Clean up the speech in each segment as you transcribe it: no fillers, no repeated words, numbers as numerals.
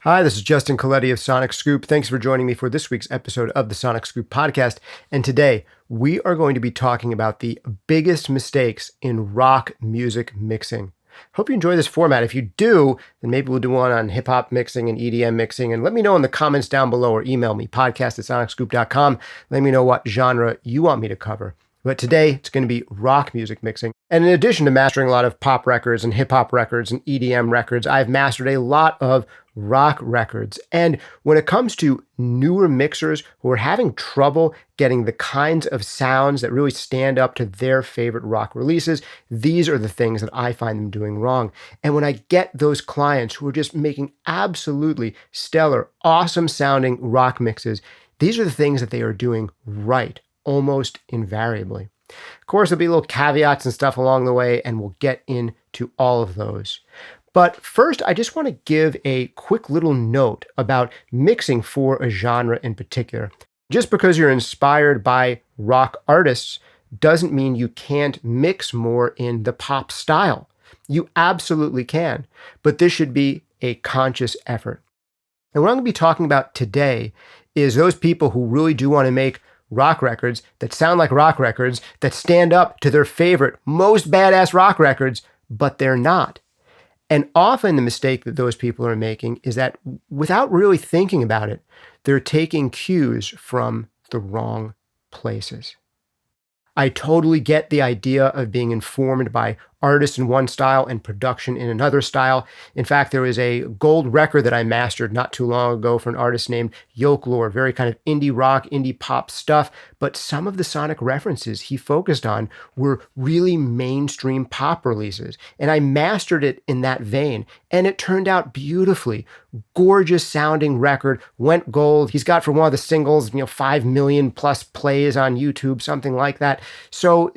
Hi, this is Justin Colletti of SonicScoop. Thanks for joining me for this week's episode of the SonicScoop podcast. And today, we are going to be talking about the biggest mistakes in rock music mixing. Hope you enjoy this format. If you do, then maybe we'll do one on hip-hop mixing and EDM mixing. And let me know in the comments down below or email me, podcast@sonicscoop.com. Let me know what genre you want me to cover. But today, it's going to be rock music mixing. And in addition to mastering a lot of pop records and hip-hop records and EDM records, I've mastered a lot of rock records. And when it comes to newer mixers who are having trouble getting the kinds of sounds that really stand up to their favorite rock releases, these are the things that I find them doing wrong. And when I get those clients who are just making absolutely stellar, awesome sounding rock mixes, these are the things that they are doing right, almost invariably. Of course, there'll be little caveats and stuff along the way, and we'll get into all of those. But first, I just want to give a quick little note about mixing for a genre in particular. Just because you're inspired by rock artists doesn't mean you can't mix more in the pop style. You absolutely can, but this should be a conscious effort. And what I'm going to be talking about today is those people who really do want to make rock records that sound like rock records, that stand up to their favorite, most badass rock records, but they're not. And often the mistake that those people are making is that without really thinking about it, they're taking cues from the wrong places. I totally get the idea of being informed by artists in one style and production in another style. In fact, there was a gold record that I mastered not too long ago for an artist named Yokelore, very kind of indie rock, indie pop stuff. But some of the sonic references he focused on were really mainstream pop releases. And I mastered it in that vein. And it turned out beautifully. Gorgeous sounding record, went gold. He's got for one of the singles, 5 million plus plays on YouTube, something like that. So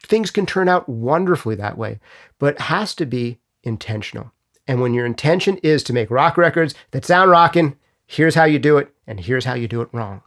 things can turn out wonderfully that way, but it has to be intentional. And when your intention is to make rock records that sound rockin', here's how you do it, and here's how you do it wrong.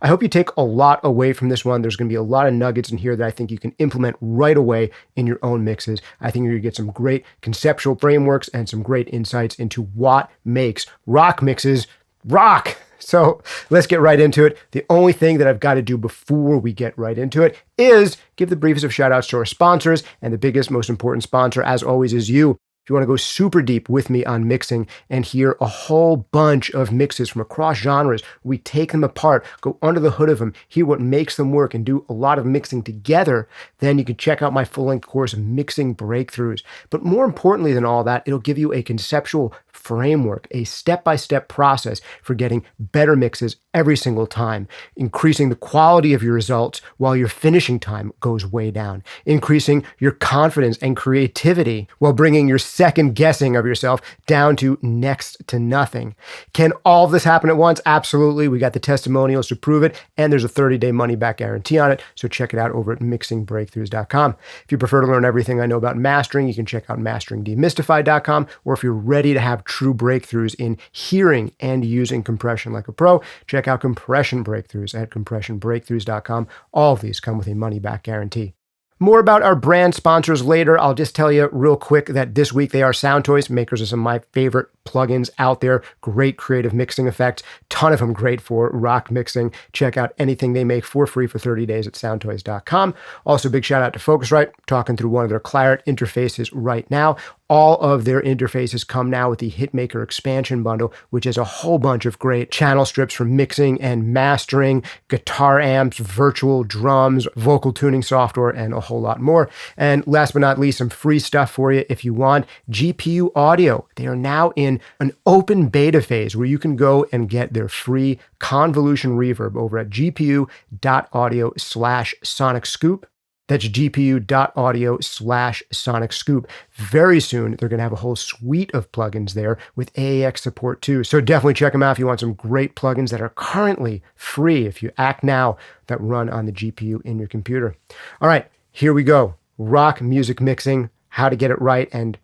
I hope you take a lot away from this one. There's going to be a lot of nuggets in here that I think you can implement right away in your own mixes. I think you're going to get some great conceptual frameworks and some great insights into what makes rock mixes rock. So let's get right into it. The only thing that I've got to do before we get right into it is give the briefest of shout outs to our sponsors. And the biggest, most important sponsor, as always, is you. If you want to go super deep with me on mixing and hear a whole bunch of mixes from across genres, we take them apart, go under the hood of them, hear what makes them work, and do a lot of mixing together, then you can check out my full-length course, Mixing Breakthroughs. But more importantly than all that, it'll give you a conceptual framework, a step-by-step process for getting better mixes every single time, increasing the quality of your results while your finishing time goes way down, increasing your confidence and creativity while bringing your second guessing of yourself down to next to nothing. Can all of this happen at once? Absolutely. We got the testimonials to prove it, and there's a 30-day money-back guarantee on it, so check it out over at mixingbreakthroughs.com. If you prefer to learn everything I know about mastering, you can check out masteringendemystified.com, or if you're ready to have true breakthroughs in hearing and using compression like a pro, check out Compression Breakthroughs at compressionbreakthroughs.com. All of these come with a money-back guarantee. More about our brand sponsors later. I'll just tell you real quick that this week they are Soundtoys, makers of some of my favorite plugins out there. Great creative mixing effects. Ton of them great for rock mixing. Check out anything they make for free for 30 days at soundtoys.com. Also, big shout out to Focusrite, talking through one of their Claret interfaces right now. All of their interfaces come now with the Hitmaker expansion bundle, which is a whole bunch of great channel strips for mixing and mastering, guitar amps, virtual drums, vocal tuning software, and a whole lot more. And last but not least, some free stuff for you if you want. GPU Audio. They are now in an open beta phase where you can go and get their free convolution reverb over at gpu.audio/SonicScoop. That's gpu.audio/SonicScoop. Very soon, they're going to have a whole suite of plugins there with AAX support too. So definitely check them out if you want some great plugins that are currently free, if you act now, that run on the GPU in your computer. All right, here we go. Rock music mixing, how to get it right, and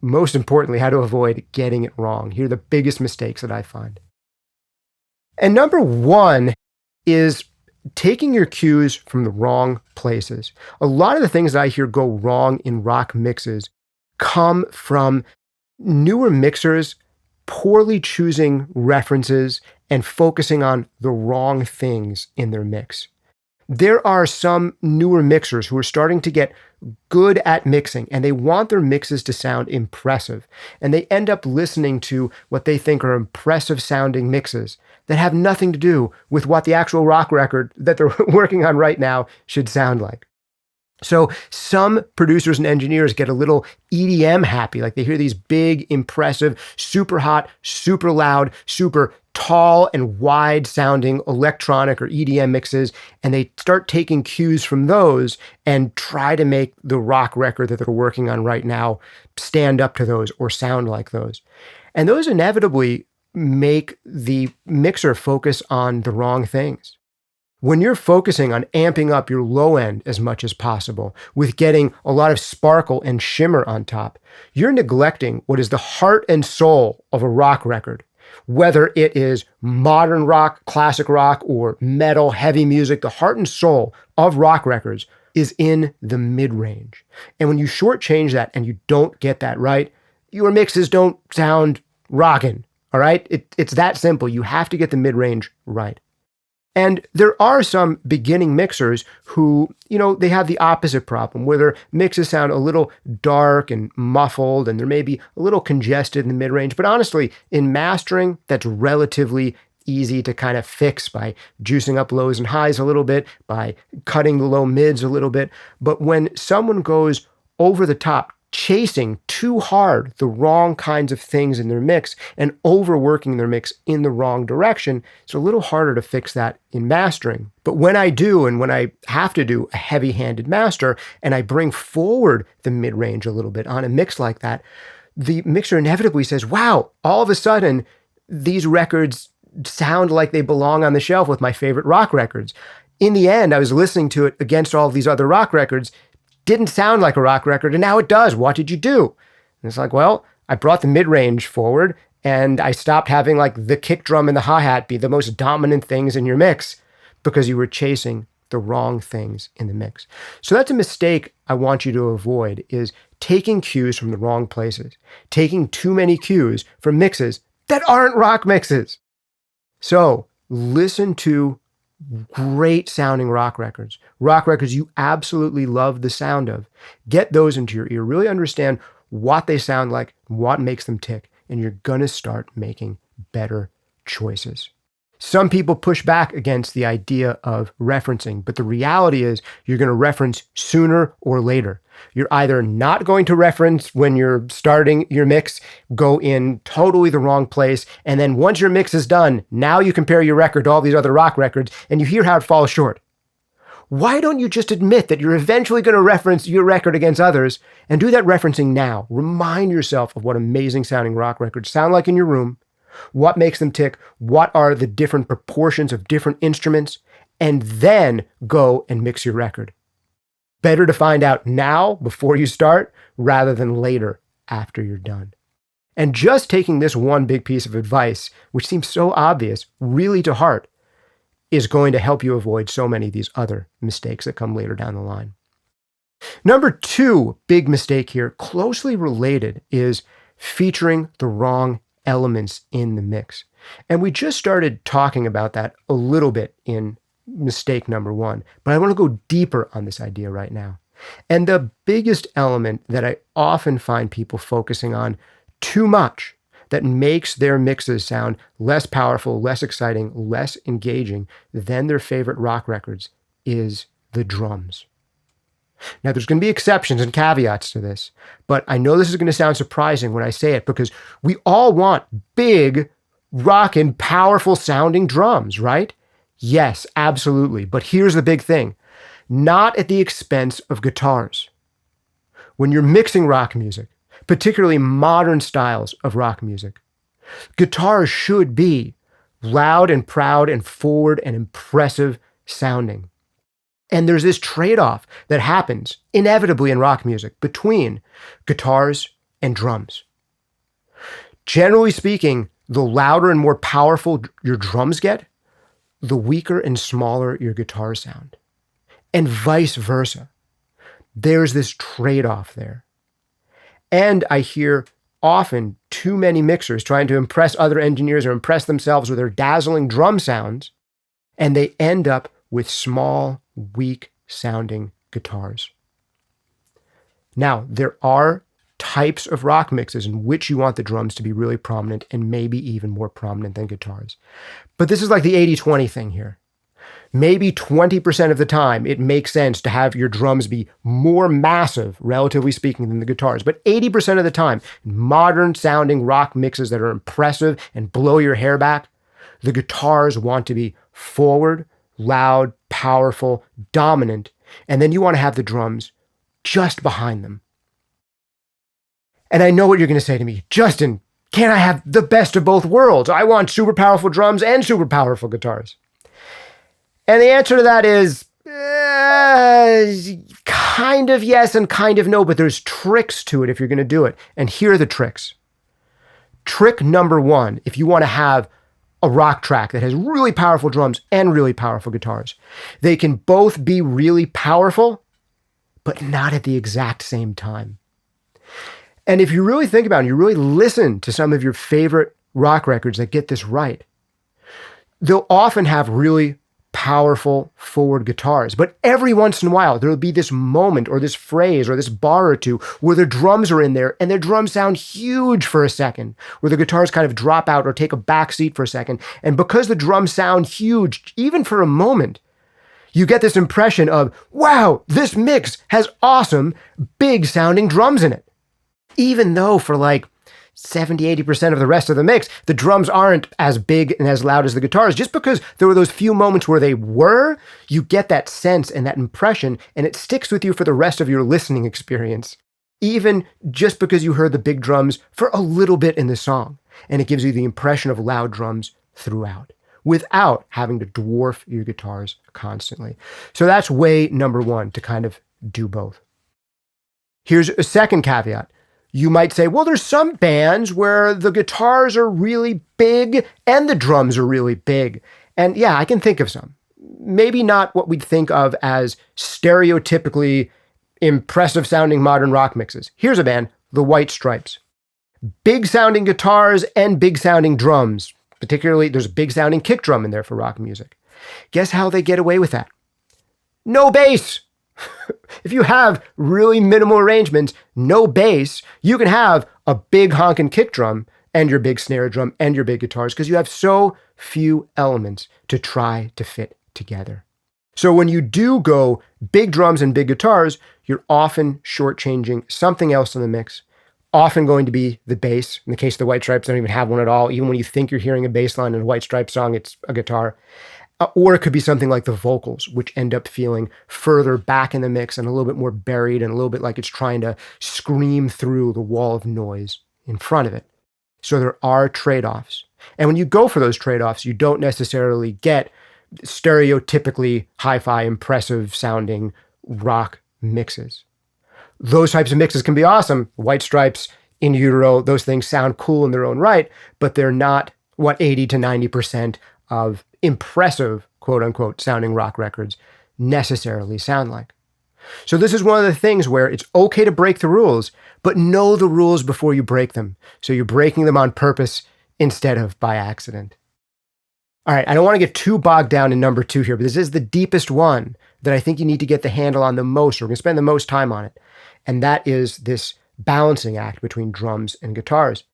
most importantly, how to avoid getting it wrong. Here are the biggest mistakes that I find. And number one is taking your cues from the wrong places. A lot of the things that I hear go wrong in rock mixes come from newer mixers poorly choosing references and focusing on the wrong things in their mix. There are some newer mixers who are starting to get good at mixing, and they want their mixes to sound impressive. And they end up listening to what they think are impressive sounding mixes that have nothing to do with what the actual rock record that they're working on right now should sound like. So some producers and engineers get a little EDM happy, like they hear these big, impressive, super hot, super loud, super tall and wide sounding electronic or EDM mixes, and they start taking cues from those and try to make the rock record that they're working on right now stand up to those or sound like those. And those inevitably make the mixer focus on the wrong things. When you're focusing on amping up your low end as much as possible, with getting a lot of sparkle and shimmer on top, you're neglecting what is the heart and soul of a rock record. Whether it is modern rock, classic rock, or metal, heavy music, the heart and soul of rock records is in the mid-range. And when you shortchange that and you don't get that right, your mixes don't sound rockin', all right? It's that simple. You have to get the mid-range right. And there are some beginning mixers who, they have the opposite problem, where their mixes sound a little dark and muffled, and they're maybe a little congested in the mid-range. But honestly, in mastering, that's relatively easy to kind of fix by juicing up lows and highs a little bit, by cutting the low mids a little bit. But when someone goes over the top, chasing too hard the wrong kinds of things in their mix and overworking their mix in the wrong direction, it's a little harder to fix that in mastering. But when I do, and when I have to do a heavy-handed master, and I bring forward the mid-range a little bit on a mix like that, the mixer inevitably says, wow, all of a sudden, these records sound like they belong on the shelf with my favorite rock records. In the end, I was listening to it against all of these other rock records, didn't sound like a rock record, and now it does. What did you do? And it's like, well, I brought the mid-range forward, and I stopped having like the kick drum and the hi-hat be the most dominant things in your mix because you were chasing the wrong things in the mix. So that's a mistake I want you to avoid, is taking cues from the wrong places, taking too many cues from mixes that aren't rock mixes. So listen to great sounding rock records you absolutely love the sound of. Get those into your ear. Really understand what they sound like, what makes them tick, and you're going to start making better choices. Some people push back against the idea of referencing, but the reality is you're going to reference sooner or later. You're either not going to reference when you're starting your mix, go in totally the wrong place, and then once your mix is done, now you compare your record to all these other rock records, and you hear how it falls short. Why don't you just admit that you're eventually going to reference your record against others, and do that referencing now? Remind yourself of what amazing sounding rock records sound like in your room, what makes them tick, what are the different proportions of different instruments, and then go and mix your record. Better to find out now before you start rather than later after you're done. And just taking this one big piece of advice, which seems so obvious, really to heart, is going to help you avoid so many of these other mistakes that come later down the line. Number 2 big mistake here, closely related, is featuring the wrong elements in the mix. And we just started talking about that a little bit in mistake number 1, but I want to go deeper on this idea right now. And the biggest element that I often find people focusing on too much that makes their mixes sound less powerful, less exciting, less engaging than their favorite rock records is the drums. Now, there's going to be exceptions and caveats to this, but I know this is going to sound surprising when I say it because we all want big, rockin', powerful sounding drums, right? Yes, absolutely. But here's the big thing. Not at the expense of guitars. When you're mixing rock music, particularly modern styles of rock music, guitars should be loud and proud and forward and impressive sounding. And there's this trade-off that happens inevitably in rock music between guitars and drums. Generally speaking, the louder and more powerful your drums get, the weaker and smaller your guitars sound. And vice versa. There's this trade-off there. And I hear often too many mixers trying to impress other engineers or impress themselves with their dazzling drum sounds, and they end up with small, weak-sounding guitars. Now, there are types of rock mixes in which you want the drums to be really prominent and maybe even more prominent than guitars. But this is like the 80-20 thing here. Maybe 20% of the time, it makes sense to have your drums be more massive, relatively speaking, than the guitars. But 80% of the time, modern sounding rock mixes that are impressive and blow your hair back, the guitars want to be forward, loud, powerful, dominant, and then you want to have the drums just behind them. And I know what you're going to say to me, Justin, can't I have the best of both worlds? I want super powerful drums and super powerful guitars. And the answer to that is kind of yes and kind of no, but there's tricks to it if you're going to do it. And here are the tricks. Trick number one, if you want to have a rock track that has really powerful drums and really powerful guitars, they can both be really powerful, but not at the exact same time. And if you really think about it, you really listen to some of your favorite rock records that get this right, they'll often have really powerful forward guitars. But every once in a while, there'll be this moment or this phrase or this bar or two where the drums are in there and their drums sound huge for a second, where the guitars kind of drop out or take a back seat for a second. And because the drums sound huge, even for a moment, you get this impression of, wow, this mix has awesome, big sounding drums in it. Even though for like 70-80% of the rest of the mix, the drums aren't as big and as loud as the guitars. Just because there were those few moments where they were, you get that sense and that impression, and it sticks with you for the rest of your listening experience. Even just because you heard the big drums for a little bit in the song, and it gives you the impression of loud drums throughout, without having to dwarf your guitars constantly. So that's way number one, to kind of do both. Here's a second caveat. You might say, well, there's some bands where the guitars are really big and the drums are really big. And yeah, I can think of some. Maybe not what we'd think of as stereotypically impressive sounding modern rock mixes. Here's a band, the White Stripes. Big sounding guitars and big sounding drums. Particularly, there's a big sounding kick drum in there for rock music. Guess how they get away with that? No bass. If you have really minimal arrangements, no bass, you can have a big honking kick drum and your big snare drum and your big guitars because you have so few elements to try to fit together. So when you do go big drums and big guitars, you're often shortchanging something else in the mix, often going to be the bass. In the case of the White Stripes, they don't even have one at all. Even when you think you're hearing a bass line in a White Stripes song, it's a guitar. Or it could be something like the vocals, which end up feeling further back in the mix and a little bit more buried and a little bit like it's trying to scream through the wall of noise in front of it. So there are trade-offs. And when you go for those trade-offs, you don't necessarily get stereotypically hi-fi, impressive sounding rock mixes. Those types of mixes can be awesome. White Stripes, In Utero, those things sound cool in their own right, but they're not what 80 to 90% of impressive, quote unquote, sounding rock records necessarily sound like. So this is one of the things where it's okay to break the rules, but know the rules before you break them. So you're breaking them on purpose instead of by accident. All right, I don't want to get too bogged down in number two here, but this is the deepest one that I think you need to get the handle on the most, or we're going to spend the most time on it. And that is this balancing act between drums and guitars.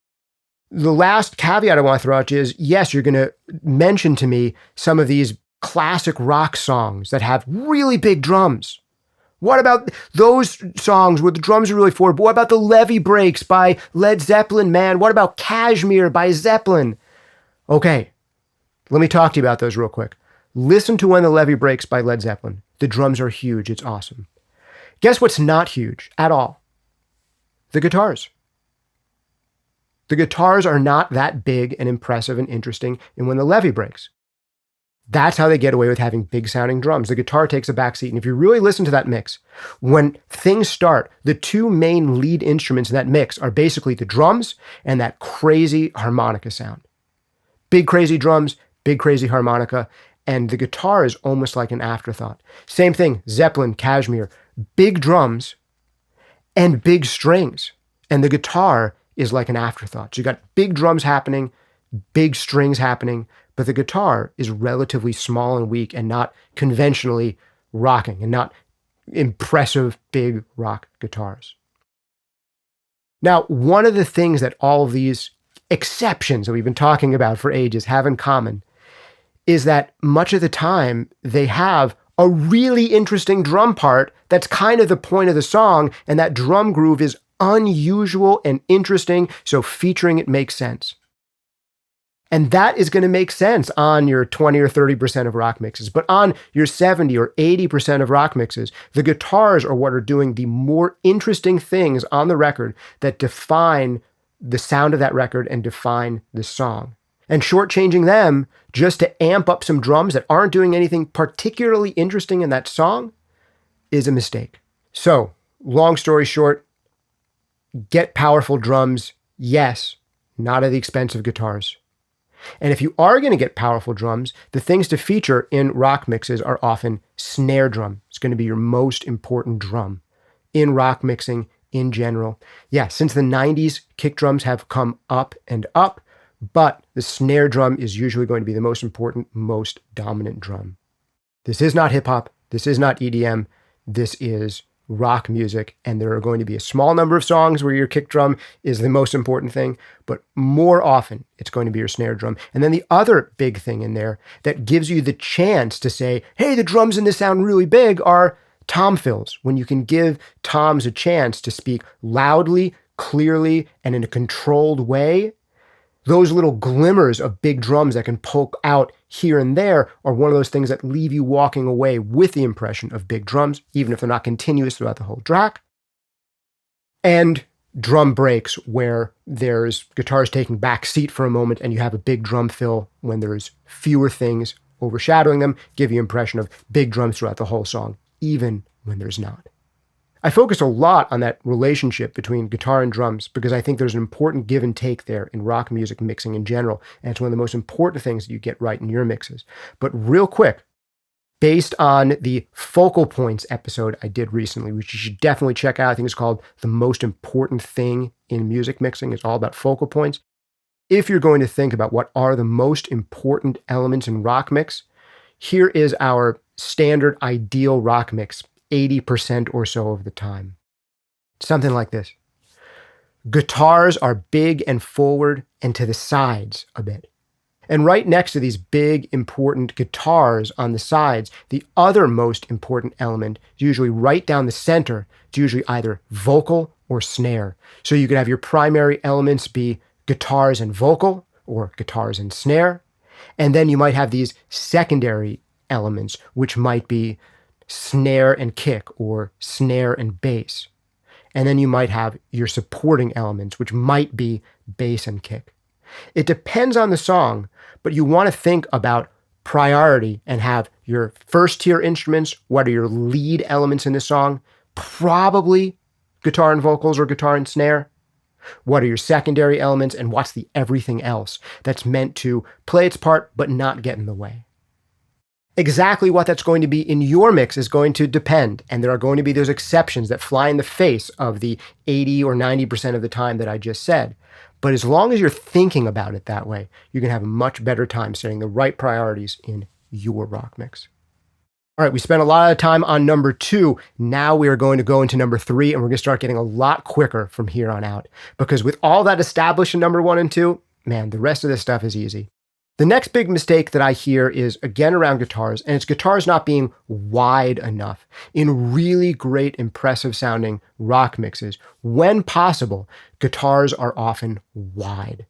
The last caveat I want to throw out is, yes, you're going to mention to me some of these classic rock songs that have really big drums. What about those songs where the drums are really forward? But what about the Levee Breaks by Led Zeppelin, man? What about Kashmir by Zeppelin? Okay, let me talk to you about those real quick. Listen to When the Levee Breaks by Led Zeppelin. The drums are huge. It's awesome. Guess what's not huge at all? The guitars. The guitars are not that big and impressive and interesting in When the Levee Breaks. That's how they get away with having big sounding drums. The guitar takes a backseat. And if you really listen to that mix, when things start, the two main lead instruments in that mix are basically the drums and that crazy harmonica sound. Big crazy drums, big crazy harmonica, and the guitar is almost like an afterthought. Same thing, Zeppelin, Kashmir, big drums and big strings. And the guitar is like an afterthought. So you got big drums happening, big strings happening, but the guitar is relatively small and weak and not conventionally rocking and not impressive big rock guitars. Now, one of the things that all of these exceptions that we've been talking about for ages have in common is that much of the time they have a really interesting drum part that's kind of the point of the song, and that drum groove is unusual and interesting, so featuring it makes sense. And that is going to make sense on your 20 or 30% of rock mixes. But on your 70 or 80% of rock mixes, the guitars are what are doing the more interesting things on the record that define the sound of that record and define the song. And shortchanging them just to amp up some drums that aren't doing anything particularly interesting in that song is a mistake. So, long story short, get powerful drums, yes, not at the expense of guitars. And if you are going to get powerful drums, the things to feature in rock mixes are often snare drum. It's going to be your most important drum in rock mixing in general. Yeah, since the 90s, kick drums have come up and up, but the snare drum is usually going to be the most important, most dominant drum. This is not hip hop. This is not EDM. This is rock music, and there are going to be a small number of songs where your kick drum is the most important thing, but more often it's going to be your snare drum. And then the other big thing in there that gives you the chance to say, hey, the drums in this sound really big, are tom fills, when you can give toms a chance to speak loudly, clearly, and in a controlled way. Those little glimmers of big drums that can poke out here and there are one of those things that leave you walking away with the impression of big drums, even if they're not continuous throughout the whole track. And drum breaks, where there's guitars taking back seat for a moment and you have a big drum fill when there's fewer things overshadowing them, give you an impression of big drums throughout the whole song, even when there's not. I focus a lot on that relationship between guitar and drums because I think there's an important give and take there in rock music mixing in general, and it's one of the most important things that you get right in your mixes. But real quick, based on the focal points episode I did recently, which you should definitely check out, I think it's called The Most Important Thing in Music Mixing. It's all about focal points. If you're going to think about what are the most important elements in rock mix, here is our standard ideal rock mix, 80% or so of the time. Something like this. Guitars are big and forward and to the sides a bit. And right next to these big, important guitars on the sides, the other most important element is usually right down the center. It's usually either vocal or snare. So you could have your primary elements be guitars and vocal or guitars and snare. And then you might have these secondary elements, which might be snare and kick or snare and bass. And then you might have your supporting elements, which might be bass and kick. It depends on the song, but you want to think about priority and have your first tier instruments. What are your lead elements in the song? Probably guitar and vocals or guitar and snare. What are your secondary elements, and what's the everything else that's meant to play its part but not get in the way? Exactly what that's going to be in your mix is going to depend, and there are going to be those exceptions that fly in the face of the 80 or 90% of the time that I just said. But as long as you're thinking about it that way, you can have a much better time setting the right priorities in your rock mix. All right, we spent a lot of time on number 2. Now we are going to go into number 3, and we're going to start getting a lot quicker from here on out. Because with all that established in number 1 and 2, man, the rest of this stuff is easy. The next big mistake that I hear is, again, around guitars, and it's guitars not being wide enough. In really great, impressive sounding rock mixes, when possible, guitars are often wide.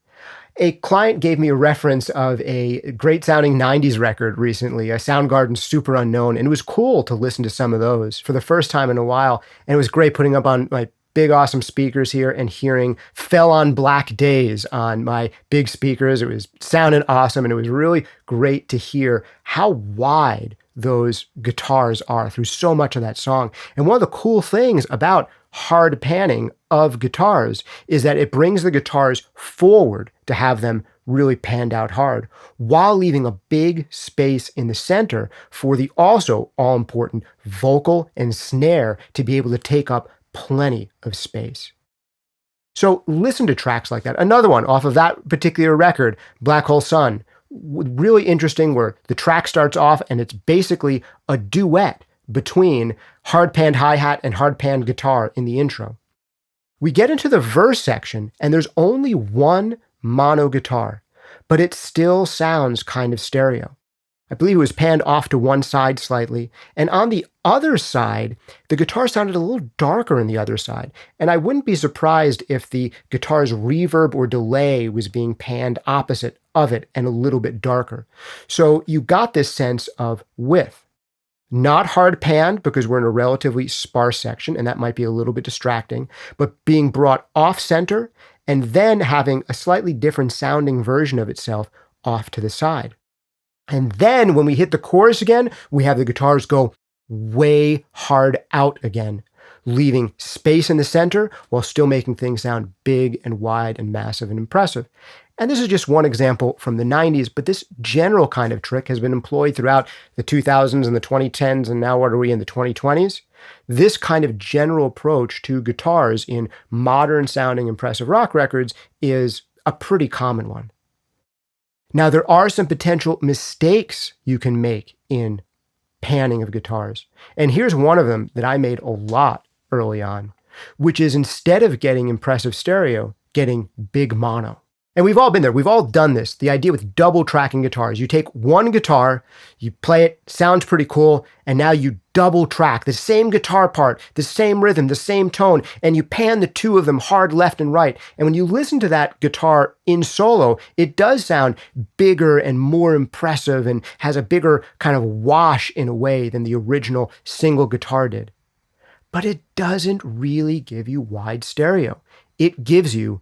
A client gave me a reference of a great sounding 90s record recently, a Soundgarden Super Unknown, and it was cool to listen to some of those for the first time in a while, and it was great putting up on my big awesome speakers here and hearing Fell on Black Days on my big speakers. It was sounding awesome, and it was really great to hear how wide those guitars are through so much of that song. And one of the cool things about hard panning of guitars is that it brings the guitars forward to have them really panned out hard, while leaving a big space in the center for the also all-important vocal and snare to be able to take up plenty of space. So listen to tracks like that. Another one off of that particular record, Black Hole Sun, really interesting, where the track starts off and it's basically a duet between hard panned hi-hat and hard panned guitar in the intro. We get into the verse section and there's only one mono guitar, but it still sounds kind of stereo. I believe it was panned off to one side slightly. And on the other side, the guitar sounded a little darker on the other side. And I wouldn't be surprised if the guitar's reverb or delay was being panned opposite of it and a little bit darker. So you got this sense of width. Not hard panned because we're in a relatively sparse section, and that might be a little bit distracting, but being brought off center and then having a slightly different sounding version of itself off to the side. And then when we hit the chorus again, we have the guitars go way hard out again, leaving space in the center while still making things sound big and wide and massive and impressive. And this is just one example from the 90s, but this general kind of trick has been employed throughout the 2000s and the 2010s, and now what are we in the 2020s? This kind of general approach to guitars in modern sounding impressive rock records is a pretty common one. Now, there are some potential mistakes you can make in panning of guitars. And here's one of them that I made a lot early on, which is instead of getting impressive stereo, getting big mono. And we've all been there. We've all done this. The idea with double tracking guitars. You take one guitar, you play it, sounds pretty cool, and now you double track the same guitar part, the same rhythm, the same tone, and you pan the two of them hard left and right. And when you listen to that guitar in solo, it does sound bigger and more impressive and has a bigger kind of wash in a way than the original single guitar did. But it doesn't really give you wide stereo. It gives you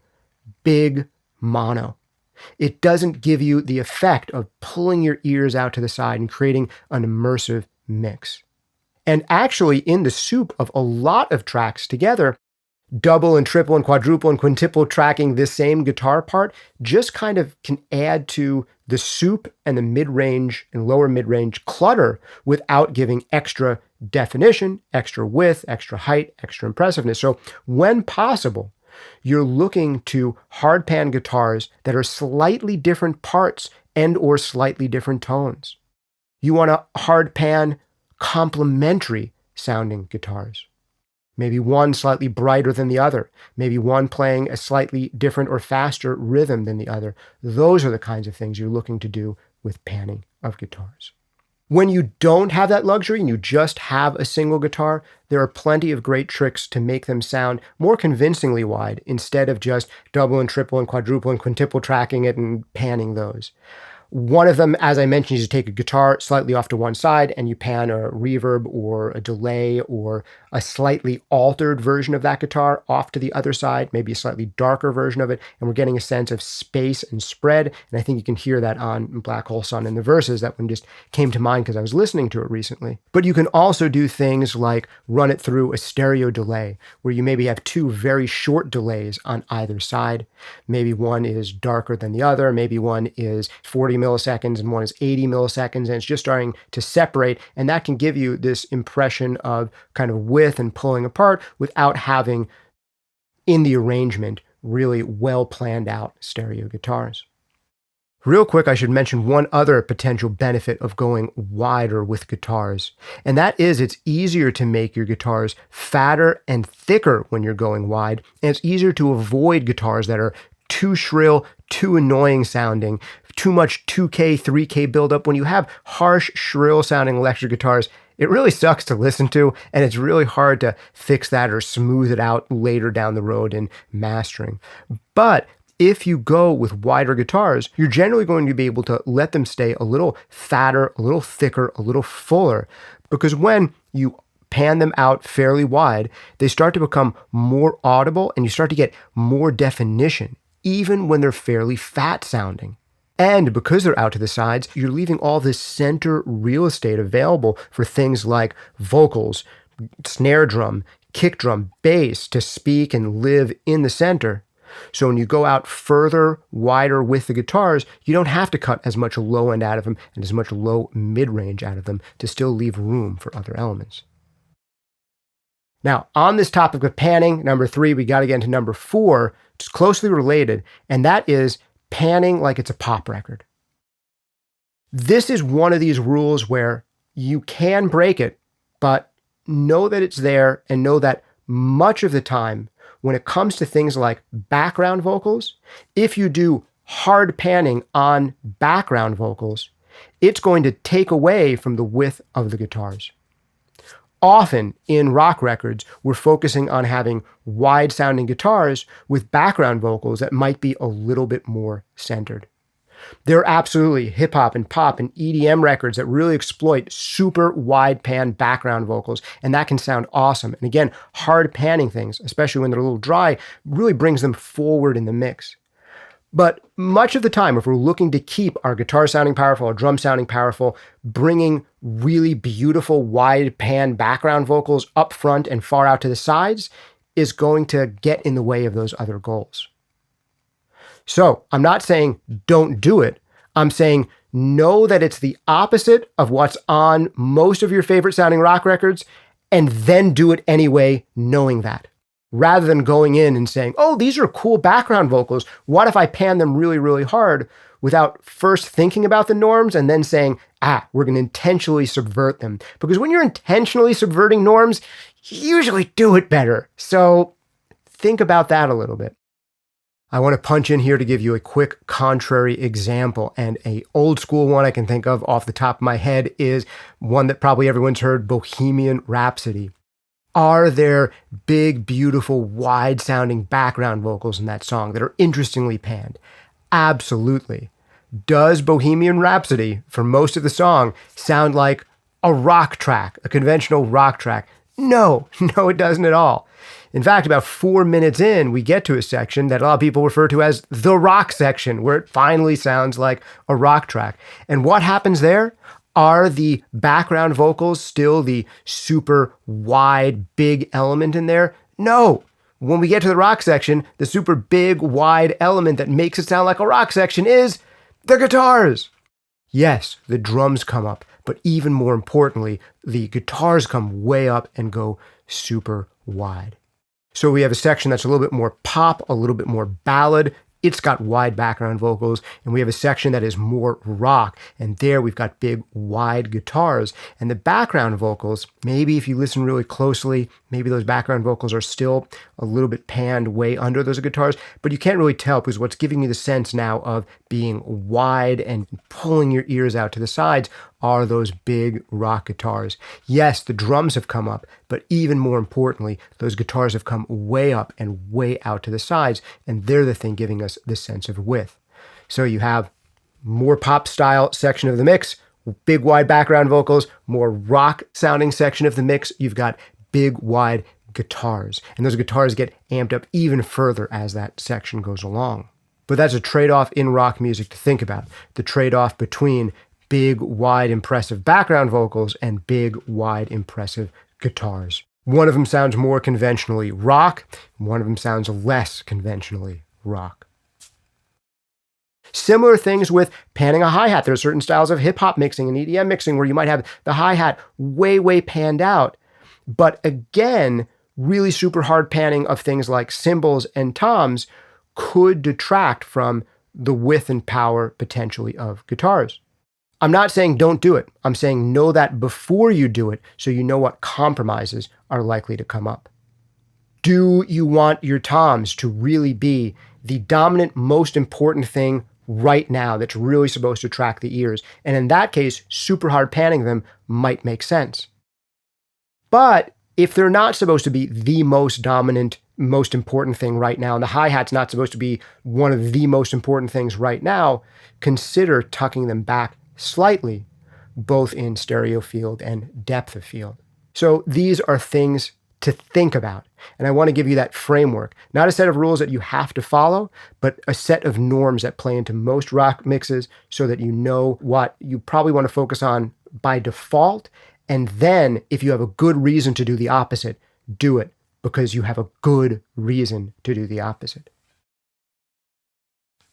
big mono. It doesn't give you the effect of pulling your ears out to the side and creating an immersive mix. And actually, in the soup of a lot of tracks together, double and triple and quadruple and quintuple tracking this same guitar part just kind of can add to the soup and the mid-range and lower mid-range clutter without giving extra definition, extra width, extra height, extra impressiveness. So when possible, you're looking to hard pan guitars that are slightly different parts and or slightly different tones. You want to hard pan complementary sounding guitars. Maybe one slightly brighter than the other. Maybe one playing a slightly different or faster rhythm than the other. Those are the kinds of things you're looking to do with panning of guitars. When you don't have that luxury and you just have a single guitar, there are plenty of great tricks to make them sound more convincingly wide instead of just double and triple and quadruple and quintuple tracking it and panning those. One of them, as I mentioned, is you take a guitar slightly off to one side and you pan a reverb or a delay or a slightly altered version of that guitar off to the other side, maybe a slightly darker version of it, and we're getting a sense of space and spread. And I think you can hear that on Black Hole Sun in the verses. That one just came to mind because I was listening to it recently. But you can also do things like run it through a stereo delay, where you maybe have two very short delays on either side. Maybe one is darker than the other. Maybe one is 40 milliseconds and one is 80 milliseconds, and it's just starting to separate, and that can give you this impression of kind of width and pulling apart without having in the arrangement really well planned out stereo guitars. Real quick, I should mention one other potential benefit of going wider with guitars, and that is it's easier to make your guitars fatter and thicker when you're going wide, and it's easier to avoid guitars that are too shrill, too annoying sounding, too much 2K, 3K buildup. When you have harsh, shrill sounding electric guitars, it really sucks to listen to, and it's really hard to fix that or smooth it out later down the road in mastering. But if you go with wider guitars, you're generally going to be able to let them stay a little fatter, a little thicker, a little fuller, because when you pan them out fairly wide, they start to become more audible and you start to get more definition, even when they're fairly fat sounding. And because they're out to the sides, you're leaving all this center real estate available for things like vocals, snare drum, kick drum, bass to speak and live in the center. So when you go out further, wider with the guitars, you don't have to cut as much low end out of them and as much low mid-range out of them to still leave room for other elements. Now, on this topic of panning, number 3, we got to get into number 4, It's closely related, and that is panning like it's a pop record. This is one of these rules where you can break it, but know that it's there and know that much of the time, when it comes to things like background vocals, if you do hard panning on background vocals, it's going to take away from the width of the guitars. Often in rock records, we're focusing on having wide sounding guitars with background vocals that might be a little bit more centered. There are absolutely hip hop and pop and EDM records that really exploit super wide pan background vocals, and that can sound awesome. And again, hard panning things, especially when they're a little dry, really brings them forward in the mix. But much of the time, if we're looking to keep our guitar sounding powerful, our drum sounding powerful, bringing really beautiful wide pan background vocals up front and far out to the sides is going to get in the way of those other goals. So I'm not saying don't do it. I'm saying know that it's the opposite of what's on most of your favorite sounding rock records, and then do it anyway, knowing that. Rather than going in and saying, oh, these are cool background vocals. What if I pan them really, really hard without first thinking about the norms and then saying, we're going to intentionally subvert them. Because when you're intentionally subverting norms, you usually do it better. So think about that a little bit. I want to punch in here to give you a quick contrary example, and a old school one I can think of off the top of my head is one that probably everyone's heard, Bohemian Rhapsody. Are there big, beautiful, wide-sounding background vocals in that song that are interestingly panned? Absolutely. Does Bohemian Rhapsody, for most of the song, sound like a rock track, a conventional rock track? No, it doesn't at all. In fact, about 4 minutes in, we get to a section that a lot of people refer to as the rock section, where it finally sounds like a rock track. And what happens there? Are the background vocals still the super wide, big element in there? No. When we get to the rock section, the super big, wide element that makes it sound like a rock section is the guitars. Yes, the drums come up, but even more importantly, the guitars come way up and go super wide. So we have a section that's a little bit more pop, a little bit more ballad. It's got wide background vocals, and we have a section that is more rock, and there we've got big, wide guitars. And the background vocals, maybe if you listen really closely, maybe those background vocals are still a little bit panned way under those guitars, but you can't really tell because what's giving you the sense now of being wide and pulling your ears out to the sides are those big rock guitars. Yes, the drums have come up, but even more importantly, those guitars have come way up and way out to the sides, and they're the thing giving us this sense of width. So you have more pop style section of the mix, big wide background vocals, more rock sounding section of the mix. You've got big wide guitars, and those guitars get amped up even further as that section goes along. But that's a trade-off in rock music to think about. The trade-off between big, wide, impressive background vocals and big, wide, impressive guitars. One of them sounds more conventionally rock, one of them sounds less conventionally rock. Similar things with panning a hi-hat. There are certain styles of hip-hop mixing and EDM mixing where you might have the hi-hat way, way panned out. But again, really super hard panning of things like cymbals and toms could detract from the width and power potentially of guitars. I'm not saying don't do it. I'm saying know that before you do it so you know what compromises are likely to come up. Do you want your toms to really be the dominant, most important thing right now that's really supposed to attract the ears? And in that case, super hard panning them might make sense. But if they're not supposed to be the most dominant, most important thing right now, and the hi-hat's not supposed to be one of the most important things right now, consider tucking them back slightly, both in stereo field and depth of field. So these are things to think about. And I want to give you that framework, not a set of rules that you have to follow, but a set of norms that play into most rock mixes so that you know what you probably want to focus on by default. And then if you have a good reason to do the opposite, do it because you have a good reason to do the opposite.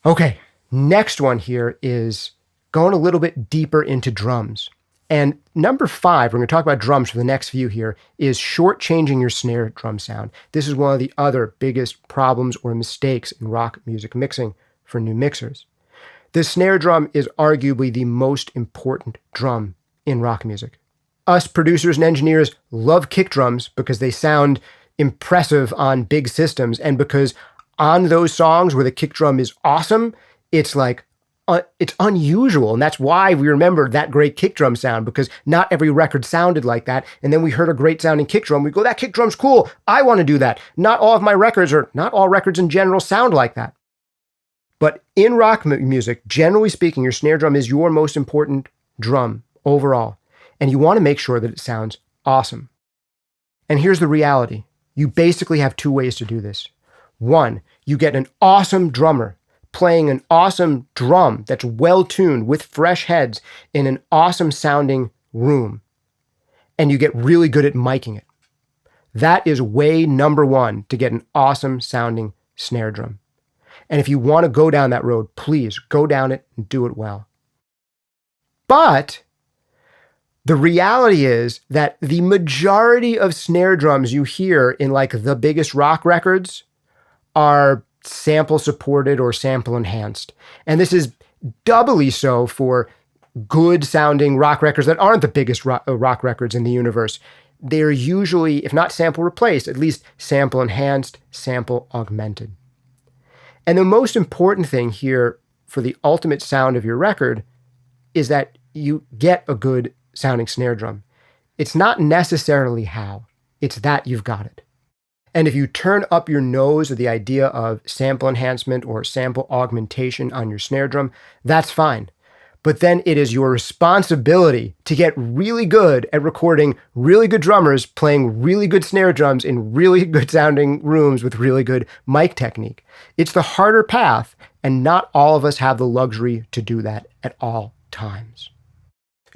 Okay, next one here is going a little bit deeper into drums. And number 5, we're going to talk about drums for the next few here, is shortchanging your snare drum sound. This is one of the other biggest problems or mistakes in rock music mixing for new mixers. The snare drum is arguably the most important drum in rock music. Us producers and engineers love kick drums because they sound impressive on big systems, and because on those songs where the kick drum is awesome, it's like it's unusual, and that's why we remember that great kick drum sound, because not every record sounded like that. And then we heard a great sounding kick drum, we go, that kick drum's cool, I want to do that. Not all of my records, or not all records in general, sound like that. But in rock music, generally speaking, your snare drum is your most important drum overall, and you want to make sure that it sounds awesome. And here's the reality. You basically have 2 ways to do this. 1, you get an awesome drummer playing an awesome drum that's well-tuned with fresh heads in an awesome sounding room, and you get really good at miking it. That is way number 1 to get an awesome sounding snare drum. And if you want to go down that road, please go down it and do it well. But the reality is that the majority of snare drums you hear in like the biggest rock records are sample supported or sample enhanced. And this is doubly so for good sounding rock records that aren't the biggest rock records in the universe. They're usually, if not sample replaced, at least sample enhanced, sample augmented. And the most important thing here for the ultimate sound of your record is that you get a good sounding snare drum. It's not necessarily how, it's that you've got it. And if you turn up your nose at the idea of sample enhancement or sample augmentation on your snare drum, that's fine. But then it is your responsibility to get really good at recording really good drummers playing really good snare drums in really good sounding rooms with really good mic technique. It's the harder path, and not all of us have the luxury to do that at all times.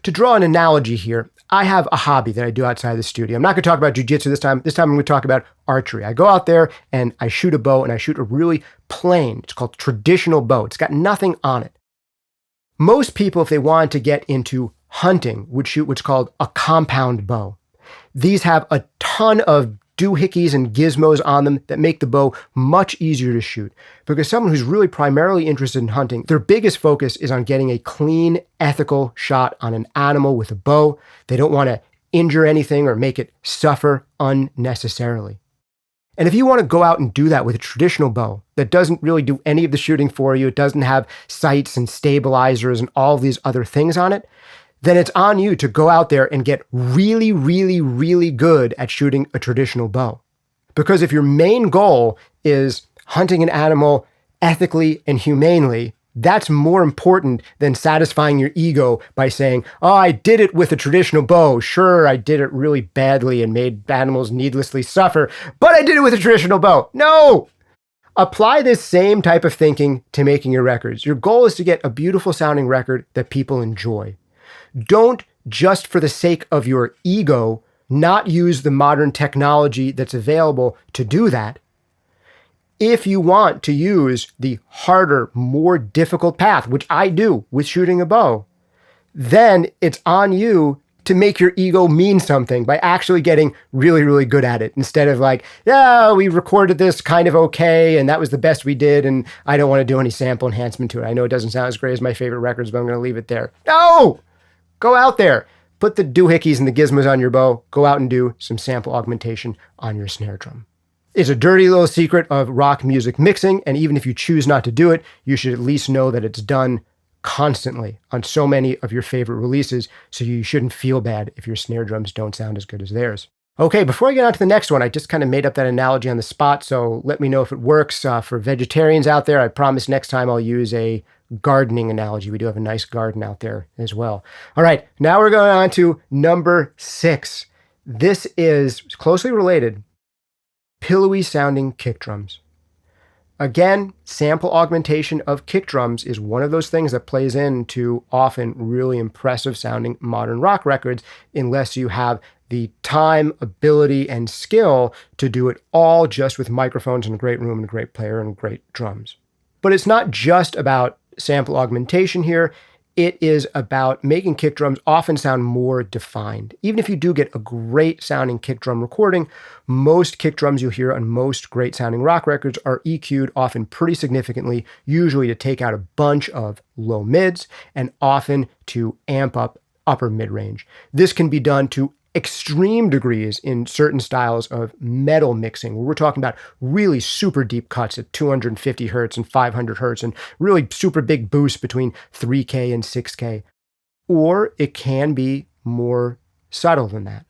To draw an analogy here, I have a hobby that I do outside the studio. I'm not going to talk about jiu-jitsu this time. This time I'm going to talk about archery. I go out there and I shoot a bow, and I shoot a really plain, it's called traditional bow. It's got nothing on it. Most people, if they wanted to get into hunting, would shoot what's called a compound bow. These have a ton of doohickeys and gizmos on them that make the bow much easier to shoot. Because someone who's really primarily interested in hunting, their biggest focus is on getting a clean, ethical shot on an animal with a bow. They don't want to injure anything or make it suffer unnecessarily. And if you want to go out and do that with a traditional bow that doesn't really do any of the shooting for you, it doesn't have sights and stabilizers and all these other things on it, then it's on you to go out there and get really, really, really good at shooting a traditional bow. Because if your main goal is hunting an animal ethically and humanely, that's more important than satisfying your ego by saying, oh, I did it with a traditional bow. Sure, I did it really badly and made animals needlessly suffer, but I did it with a traditional bow. No! Apply this same type of thinking to making your records. Your goal is to get a beautiful sounding record that people enjoy. Don't, just for the sake of your ego, not use the modern technology that's available to do that. If you want to use the harder, more difficult path, which I do with shooting a bow, then it's on you to make your ego mean something by actually getting really, really good at it. Instead of like, yeah, we recorded this kind of okay, and that was the best we did, and I don't want to do any sample enhancement to it. I know it doesn't sound as great as my favorite records, but I'm going to leave it there. No! Go out there. Put the doohickeys and the gizmos on your bow. Go out and do some sample augmentation on your snare drum. It's a dirty little secret of rock music mixing, and even if you choose not to do it, you should at least know that it's done constantly on so many of your favorite releases, so you shouldn't feel bad if your snare drums don't sound as good as theirs. Okay, before I get on to the next one, I just kind of made up that analogy on the spot, so let me know if it works. For vegetarians out there, I promise next time I'll use a gardening analogy. We do have a nice garden out there as well. All right, now we're going on to number 6. This is closely related. Pillowy sounding kick drums. Again, sample augmentation of kick drums is one of those things that plays into often really impressive sounding modern rock records, unless you have the time, ability, and skill to do it all just with microphones and a great room and a great player and great drums. But it's not just about sample augmentation here. It is about making kick drums often sound more defined. Even if you do get a great sounding kick drum recording, most kick drums you'll hear on most great sounding rock records are EQ'd often pretty significantly, usually to take out a bunch of low mids and often to amp up upper mid range. This can be done to extreme degrees in certain styles of metal mixing, where we're talking about really super deep cuts at 250 hertz and 500 hertz and really super big boosts between 3K and 6K. Or it can be more subtle than that.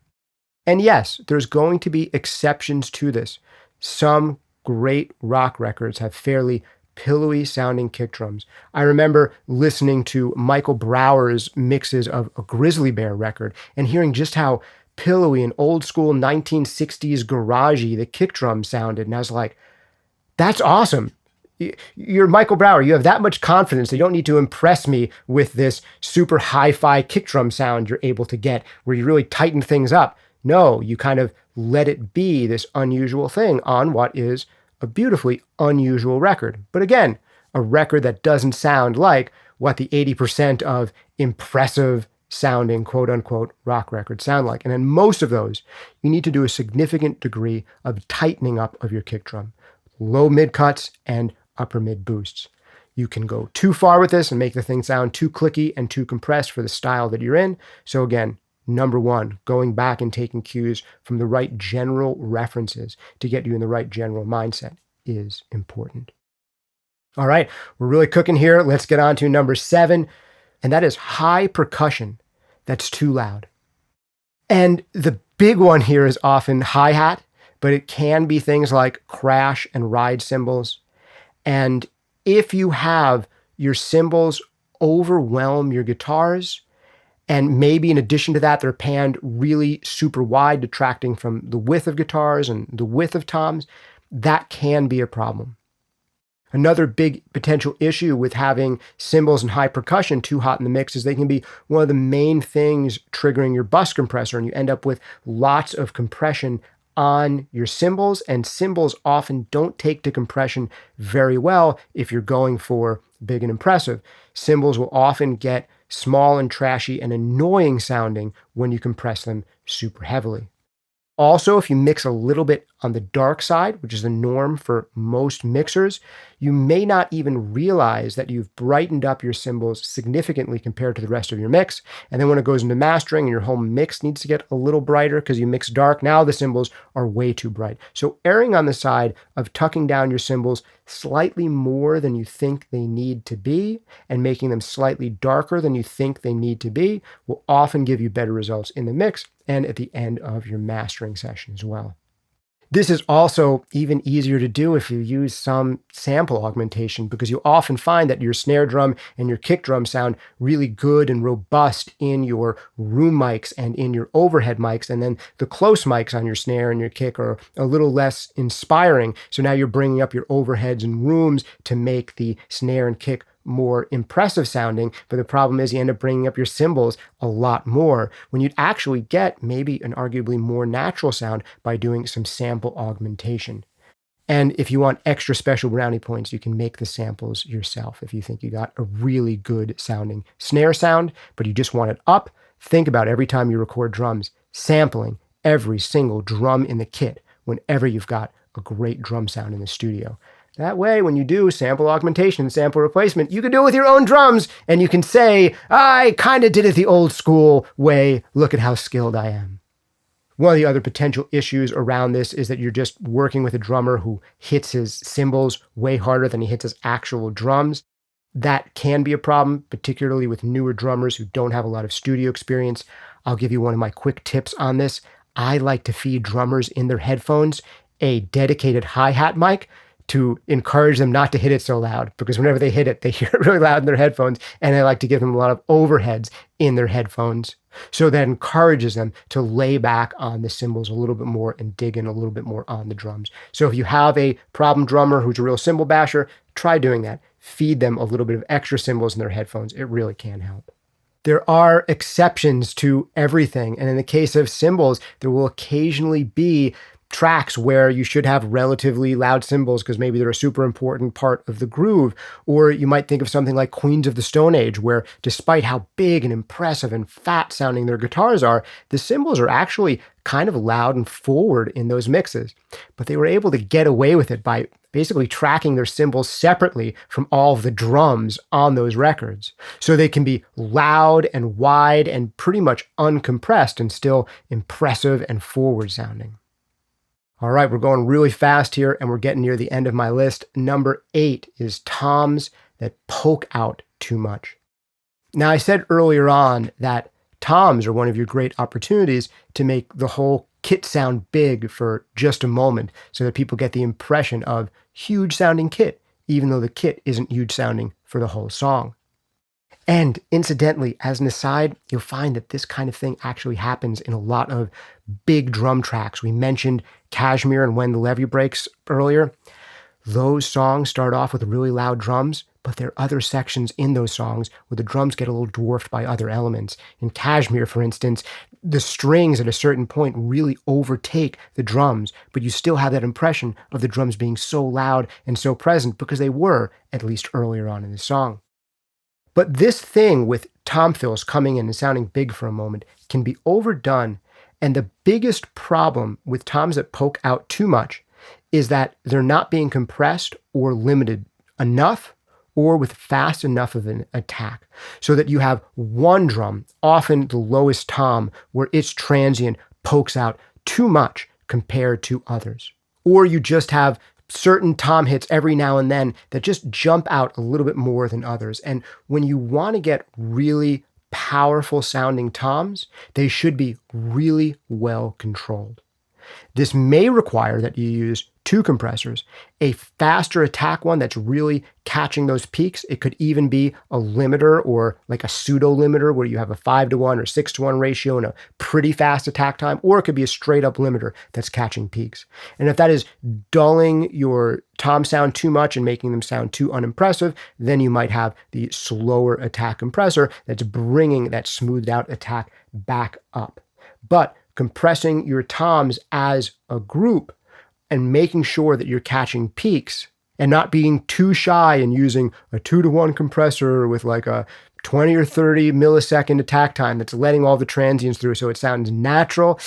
And yes, there's going to be exceptions to this. Some great rock records have fairly pillowy sounding kick drums. I remember listening to Michael Brower's mixes of a Grizzly Bear record and hearing just how pillowy and old school 1960s garagey the kick drum sounded. And I was like, that's awesome. You're Michael Brower. You have that much confidence. You don't need to impress me with this super hi-fi kick drum sound you're able to get where you really tighten things up. No, you kind of let it be this unusual thing on what is a beautifully unusual record. But again, a record that doesn't sound like what the 80% of impressive sounding quote unquote rock records sound like. And in most of those, you need to do a significant degree of tightening up of your kick drum, low mid cuts and upper mid boosts. You can go too far with this and make the thing sound too clicky and too compressed for the style that you're in. So again, number one, going back and taking cues from the right general references to get you in the right general mindset is important. All right, we're really cooking here. Let's get on to number 7, and that is high percussion that's too loud. And the big one here is often hi-hat, but it can be things like crash and ride cymbals. And if you have your cymbals overwhelm your guitars, and maybe in addition to that, they're panned really super wide, detracting from the width of guitars and the width of toms, that can be a problem. Another big potential issue with having cymbals and high percussion too hot in the mix is they can be one of the main things triggering your bus compressor, and you end up with lots of compression on your cymbals, and cymbals often don't take to compression very well if you're going for big and impressive. Cymbals will often get small and trashy and annoying sounding when you compress them super heavily. Also, if you mix a little bit on the dark side, which is the norm for most mixers, you may not even realize that you've brightened up your cymbals significantly compared to the rest of your mix. And then when it goes into mastering and your whole mix needs to get a little brighter because you mix dark, now the cymbals are way too bright. So erring on the side of tucking down your cymbals slightly more than you think they need to be and making them slightly darker than you think they need to be will often give you better results in the mix and at the end of your mastering session as well. This is also even easier to do if you use some sample augmentation, because you often find that your snare drum and your kick drum sound really good and robust in your room mics and in your overhead mics, and then the close mics on your snare and your kick are a little less inspiring. So now you're bringing up your overheads and rooms to make the snare and kick more impressive sounding, but the problem is you end up bringing up your cymbals a lot more when you'd actually get maybe an arguably more natural sound by doing some sample augmentation. And if you want extra special brownie points, you can make the samples yourself. If you think you got a really good sounding snare sound, but you just want it up, think about every time you record drums, sampling every single drum in the kit whenever you've got a great drum sound in the studio. That way, when you do sample augmentation and sample replacement, you can do it with your own drums, and you can say, I kind of did it the old school way. Look at how skilled I am. One of the other potential issues around this is that you're just working with a drummer who hits his cymbals way harder than he hits his actual drums. That can be a problem, particularly with newer drummers who don't have a lot of studio experience. I'll give you one of my quick tips on this. I like to feed drummers in their headphones a dedicated hi-hat mic to encourage them not to hit it so loud, because whenever they hit it, they hear it really loud in their headphones, and I like to give them a lot of overheads in their headphones. So that encourages them to lay back on the cymbals a little bit more and dig in a little bit more on the drums. So if you have a problem drummer who's a real cymbal basher, try doing that. Feed them a little bit of extra cymbals in their headphones. It really can help. There are exceptions to everything. And in the case of cymbals, there will occasionally be tracks where you should have relatively loud cymbals because maybe they're a super important part of the groove. Or you might think of something like Queens of the Stone Age, where despite how big and impressive and fat sounding their guitars are, the cymbals are actually kind of loud and forward in those mixes. But they were able to get away with it by basically tracking their cymbals separately from all of the drums on those records. So they can be loud and wide and pretty much uncompressed and still impressive and forward sounding. All right, we're going really fast here and we're getting near the end of my list. Number 8 is toms that poke out too much. Now, I said earlier on that toms are one of your great opportunities to make the whole kit sound big for just a moment so that people get the impression of huge sounding kit, even though the kit isn't huge sounding for the whole song. And incidentally, as an aside, you'll find that this kind of thing actually happens in a lot of big drum tracks. We mentioned Kashmir and When the Levee Breaks earlier. Those songs start off with really loud drums, but there are other sections in those songs where the drums get a little dwarfed by other elements. In Kashmir, for instance, the strings at a certain point really overtake the drums, but you still have that impression of the drums being so loud and so present because they were, at least earlier on in the song. But this thing with tom fills coming in and sounding big for a moment can be overdone, and the biggest problem with toms that poke out too much is that they're not being compressed or limited enough or with fast enough of an attack, so that you have one drum, often the lowest tom, where its transient pokes out too much compared to others. Or you just have certain tom hits every now and then that just jump out a little bit more than others. And when you want to get really powerful sounding toms, they should be really well controlled. This may require that you use 2 compressors, a faster attack one that's really catching those peaks. It could even be a limiter or like a pseudo limiter where you have a 5-to-1 or 6-to-1 ratio and a pretty fast attack time, or it could be a straight up limiter that's catching peaks. And if that is dulling your tom sound too much and making them sound too unimpressive, then you might have the slower attack compressor that's bringing that smoothed out attack back up. But compressing your toms as a group and making sure that you're catching peaks and not being too shy and using a 2-to-1 compressor with like a 20 or 30 millisecond attack time that's letting all the transients through so it sounds natural.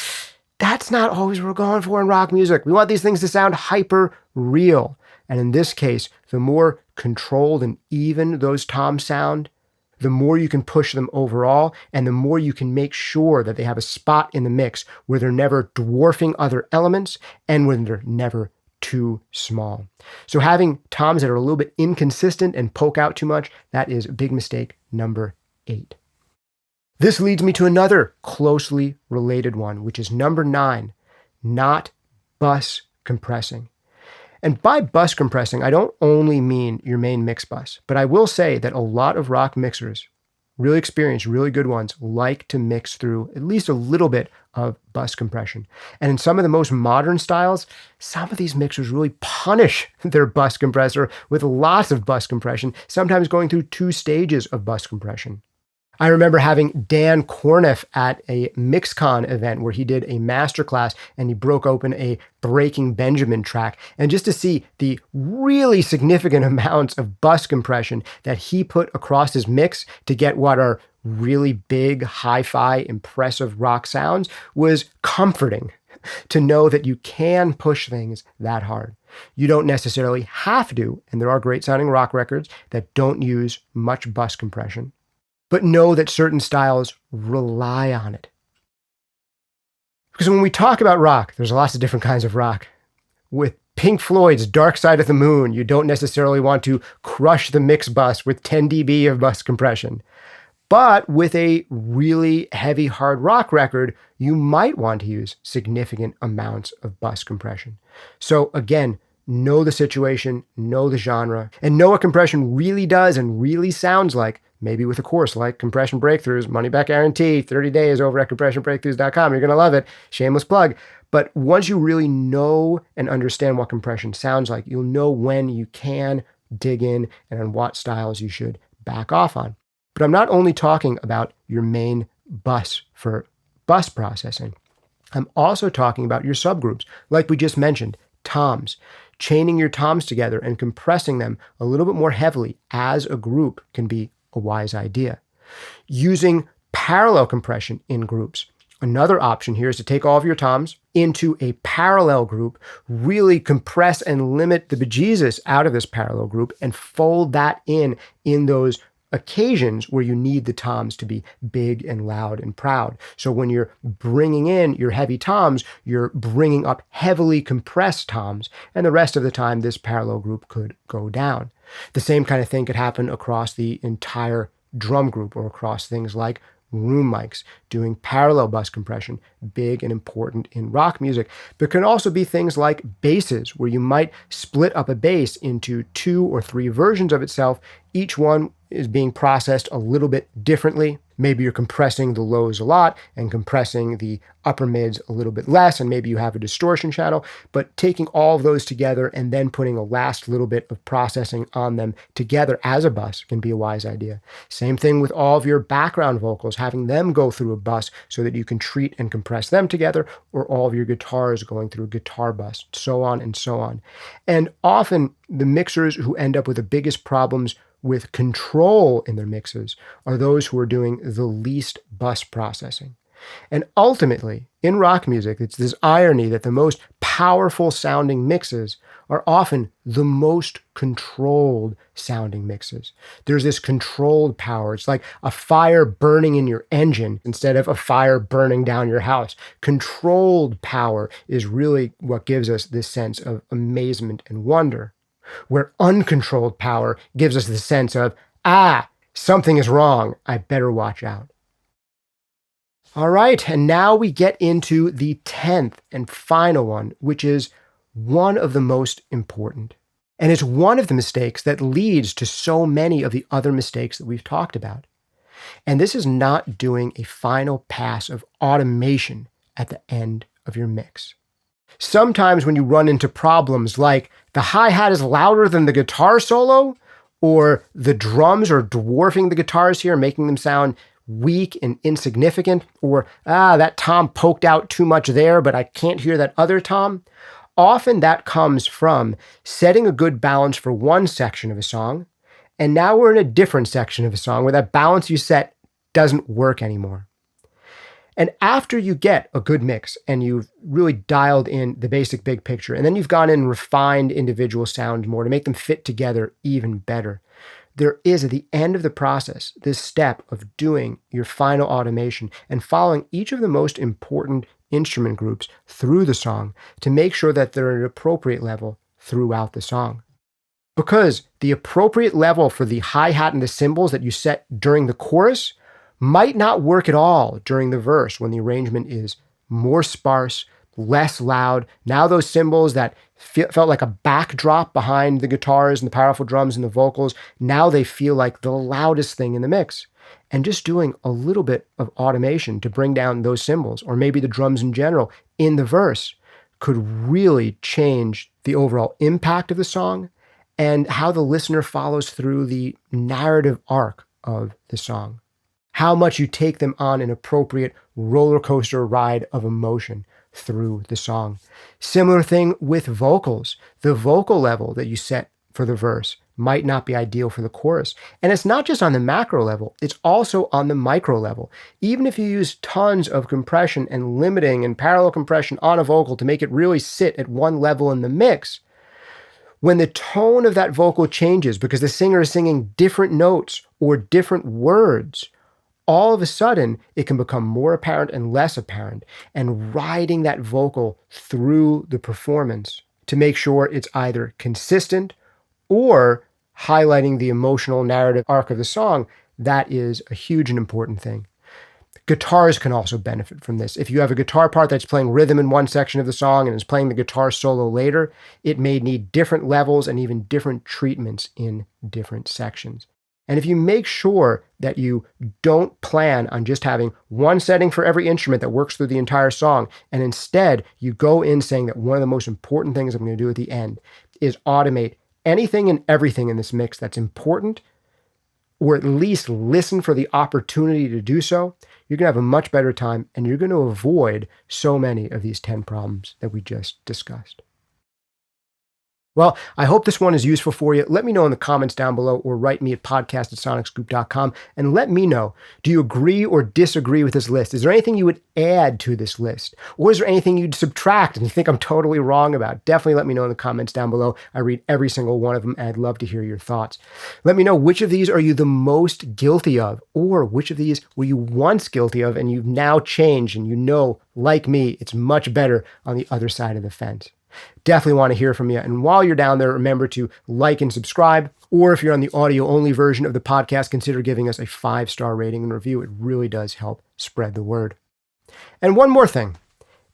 That's not always what we're going for in rock music. We want these things to sound hyper real. And in this case, the more controlled and even those toms sound, the more you can push them overall, and the more you can make sure that they have a spot in the mix where they're never dwarfing other elements and when they're never too small. So having toms that are a little bit inconsistent and poke out too much, that is big mistake number 8. This leads me to another closely related one, which is number 9, not bus compressing. And by bus compressing, I don't only mean your main mix bus, but I will say that a lot of rock mixers, really experienced, really good ones, like to mix through at least a little bit of bus compression. And in some of the most modern styles, some of these mixers really punish their bus compressor with lots of bus compression, sometimes going through 2 stages of bus compression. I remember having Dan Corniff at a MixCon event where he did a masterclass and he broke open a Breaking Benjamin track. And just to see the really significant amounts of bus compression that he put across his mix to get what are really big, hi-fi, impressive rock sounds was comforting to know that you can push things that hard. You don't necessarily have to, and there are great sounding rock records that don't use much bus compression. But know that certain styles rely on it. Because when we talk about rock, there's lots of different kinds of rock. With Pink Floyd's Dark Side of the Moon, you don't necessarily want to crush the mix bus with 10 dB of bus compression. But with a really heavy hard rock record, you might want to use significant amounts of bus compression. So again, know the situation, know the genre, and know what compression really does and really sounds like. Maybe with a course like Compression Breakthroughs, money back guarantee, 30 days over at compressionbreakthroughs.com. You're going to love it. Shameless plug. But once you really know and understand what compression sounds like, you'll know when you can dig in and on what styles you should back off on. But I'm not only talking about your main bus for bus processing. I'm also talking about your subgroups, like we just mentioned, toms. Chaining your toms together and compressing them a little bit more heavily as a group can be a wise idea. Using parallel compression in groups. Another option here is to take all of your toms into a parallel group, really compress and limit the bejesus out of this parallel group and fold that in those occasions where you need the toms to be big and loud and proud. So when you're bringing in your heavy toms, you're bringing up heavily compressed toms, and the rest of the time this parallel group could go down. The same kind of thing could happen across the entire drum group or across things like room mics, doing parallel bus compression, big and important in rock music. But can also be things like basses, where you might split up a bass into 2 or 3 versions of itself. Each one is being processed a little bit differently. Maybe you're compressing the lows a lot and compressing the upper mids a little bit less, and maybe you have a distortion channel, but taking all of those together and then putting a last little bit of processing on them together as a bus can be a wise idea. Same thing with all of your background vocals, having them go through a bus so that you can treat and compress them together, or all of your guitars going through a guitar bus, so on and so on. And often the mixers who end up with the biggest problems with control in their mixes are those who are doing the least bus processing. And ultimately, in rock music, it's this irony that the most powerful sounding mixes are often the most controlled sounding mixes. There's this controlled power. It's like a fire burning in your engine instead of a fire burning down your house. Controlled power is really what gives us this sense of amazement and wonder, where uncontrolled power gives us the sense of, something is wrong, I better watch out. All right, and now we get into the 10th and final one, which is one of the most important. And it's one of the mistakes that leads to so many of the other mistakes that we've talked about. And this is not doing a final pass of automation at the end of your mix. Sometimes when you run into problems like the hi-hat is louder than the guitar solo, or the drums are dwarfing the guitars here, making them sound weak and insignificant, or that tom poked out too much there, but I can't hear that other tom. Often that comes from setting a good balance for one section of a song, and now we're in a different section of a song where that balance you set doesn't work anymore. And after you get a good mix and you've really dialed in the basic big picture, and then you've gone in and refined individual sounds more to make them fit together even better, there is at the end of the process this step of doing your final automation and following each of the most important instrument groups through the song to make sure that they're at an appropriate level throughout the song. Because the appropriate level for the hi-hat and the cymbals that you set during the chorus might not work at all during the verse when the arrangement is more sparse, less loud. Now those cymbals that felt like a backdrop behind the guitars and the powerful drums and the vocals, now they feel like the loudest thing in the mix. And just doing a little bit of automation to bring down those cymbals, or maybe the drums in general, in the verse could really change the overall impact of the song and how the listener follows through the narrative arc of the song. How much you take them on an appropriate roller coaster ride of emotion through the song. Similar thing with vocals. The vocal level that you set for the verse might not be ideal for the chorus. And it's not just on the macro level, it's also on the micro level. Even if you use tons of compression and limiting and parallel compression on a vocal to make it really sit at one level in the mix, when the tone of that vocal changes because the singer is singing different notes or different words, all of a sudden, it can become more apparent and less apparent, and riding that vocal through the performance to make sure it's either consistent or highlighting the emotional narrative arc of the song, that is a huge and important thing. Guitars can also benefit from this. If you have a guitar part that's playing rhythm in one section of the song and is playing the guitar solo later, it may need different levels and even different treatments in different sections. And if you make sure that you don't plan on just having one setting for every instrument that works through the entire song, and instead you go in saying that one of the most important things I'm going to do at the end is automate anything and everything in this mix that's important, or at least listen for the opportunity to do so, you're going to have a much better time and you're going to avoid so many of these 10 problems that we just discussed. Well, I hope this one is useful for you. Let me know in the comments down below or write me at podcast@sonicscoop.com and let me know, do you agree or disagree with this list? Is there anything you would add to this list? Or is there anything you'd subtract and you think I'm totally wrong about? Definitely let me know in the comments down below. I read every single one of them and I'd love to hear your thoughts. Let me know which of these are you the most guilty of, or which of these were you once guilty of and you've now changed and you know, like me, it's much better on the other side of the fence. Definitely want to hear from you. And while you're down there, remember to like and subscribe. Or if you're on the audio-only version of the podcast, consider giving us a 5-star rating and review. It really does help spread the word. And one more thing.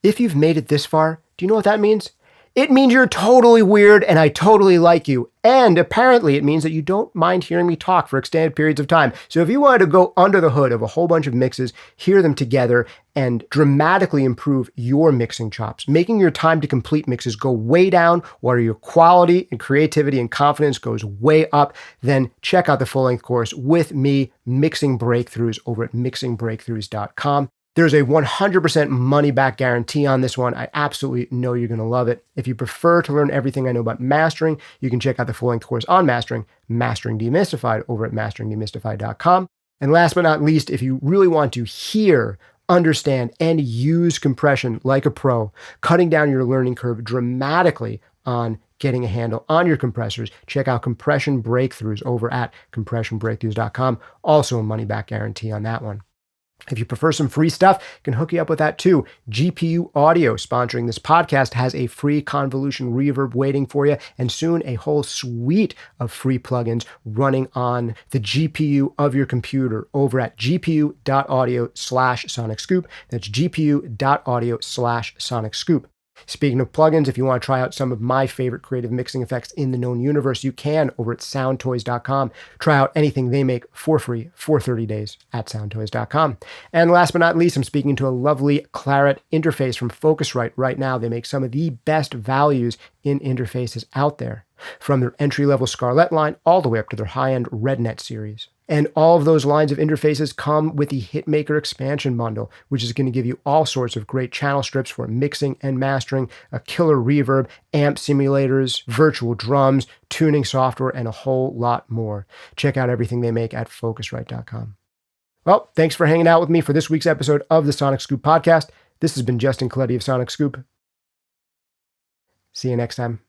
If you've made it this far, do you know what that means? It means you're totally weird and I totally like you. And apparently it means that you don't mind hearing me talk for extended periods of time. So if you wanted to go under the hood of a whole bunch of mixes, hear them together, and dramatically improve your mixing chops, making your time to complete mixes go way down, while your quality and creativity and confidence goes way up, then check out the full-length course with me, Mixing Breakthroughs, over at mixingbreakthroughs.com. There's a 100% money-back guarantee on this one. I absolutely know you're going to love it. If you prefer to learn everything I know about mastering, you can check out the full-length course on mastering, Mastering Demystified, over at masteringemystified.com. And last but not least, if you really want to hear, understand, and use compression like a pro, cutting down your learning curve dramatically on getting a handle on your compressors, check out Compression Breakthroughs over at compressionbreakthroughs.com. Also a money-back guarantee on that one. If you prefer some free stuff, I can hook you up with that too. GPU Audio, sponsoring this podcast, has a free convolution reverb waiting for you, and soon a whole suite of free plugins running on the GPU of your computer over at gpu.audio/SonicScoop. That's gpu.audio/SonicScoop. Speaking of plugins, if you want to try out some of my favorite creative mixing effects in the known universe, you can over at soundtoys.com. Try out anything they make for free for 30 days at soundtoys.com. And last but not least, I'm speaking to a lovely Claret interface from Focusrite right now. They make some of the best values in interfaces out there, from their entry-level Scarlett line all the way up to their high-end RedNet series. And all of those lines of interfaces come with the Hitmaker expansion bundle, which is going to give you all sorts of great channel strips for mixing and mastering, a killer reverb, amp simulators, virtual drums, tuning software, and a whole lot more. Check out everything they make at Focusrite.com. Well, thanks for hanging out with me for this week's episode of the SonicScoop podcast. This has been Justin Colletti of SonicScoop. See you next time.